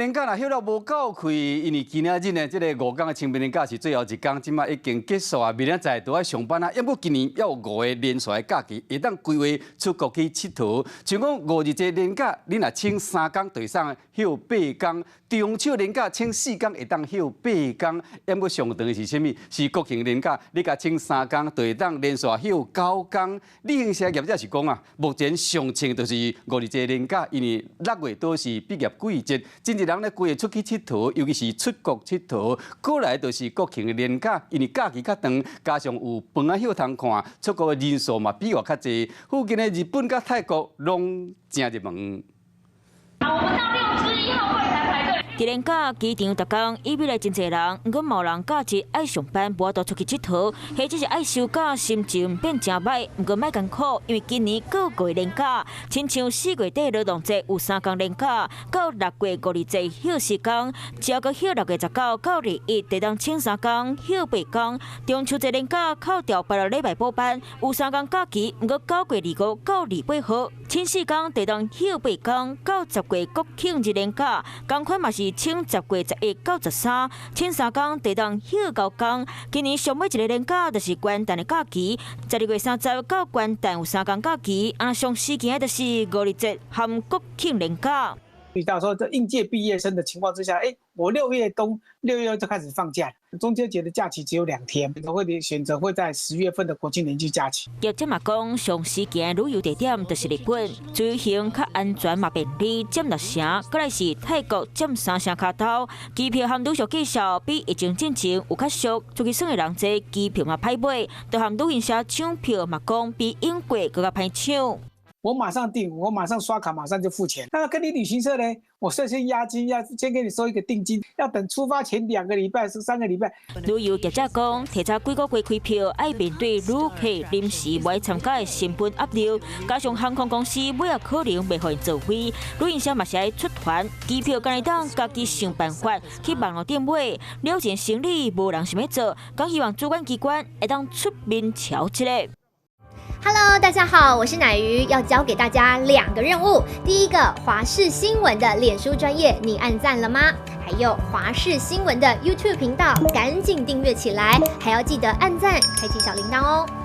年假若休了无够开，因为今仔日呢，这个5天的清明年假是最后一天，即马已经结束啊。明仔载都要上班啊。要不今年要有5个连续的假期，会当规划出国去佚佗。像讲5日节年假，你若请3天，就会当休8天；中秋年假请4天，会当休8天。要不上长的是啥物？是国庆年假，你甲请3天，就会当连续休9天。旅行社业者是讲啊，目前上清就是5日节年假，因为6月都是毕业季节，真侪人咧规划出去佚佗，尤其是出国佚佗。过来就是国庆的年假，因为假期较长，加上有饭仔休通看，出国的人数嘛比外较济。附近的日本甲泰国拢真热门。我们到6支1号柜台排队。伫年假机场逐工，伊比来真侪人，毋过冇人假日爱上班，无法度出去佚佗，或者是爱休假，心情变真歹。毋过莫艰苦，因为今年各个月年假，亲像4月底劳动节有3天年假，到6月5日节休4天，只要搁休6月19到21，得当请3天休8天。中秋节年假扣掉8日礼拜补班，有3天假期，毋过9月25到28号，请4天得当休8天，到10月国庆日年假，同款嘛是请10月11到13，请3天得当休9天。今年上尾一个年假就是元旦的假期，12月30到元旦有3天假期，上时期就是5日节和国庆年假。遇到说这应届毕业生的情况之下，我6月就开始放假，中秋节的假期只有2天，我会选择会在10月份的国庆连续假期。业者嘛讲，上时期的旅游地点就是日本，旅行较安全嘛便利，占6成，再来是泰国占3成卡头，机票和旅宿计数比疫情之前有较俗，出去耍的人多，机票嘛歹买，就和旅行社抢票嘛讲比英国更加歹抢。我马上订，我马上刷卡，马上就付钱。那跟你旅行社呢？我率先押金，先给你收一个定金，要等出发前2个礼拜是3个礼拜。旅游业者讲，提早几个月开票，爱面对旅客临时未参加的成本压力，加上航空公司每也可能袂互因作废，旅行社嘛是爱出团，机票干会当家己想办法去网络店买，了件生理无人想要做，讲希望主管机关会当出面瞧一下。Hello， 大家好，我是乃瑜，要教给大家2个任务。第一个，华视新闻的脸书专页，你按赞了吗？还有华视新闻的 YouTube 频道，赶紧订阅起来，还要记得按赞，开启小铃铛哦。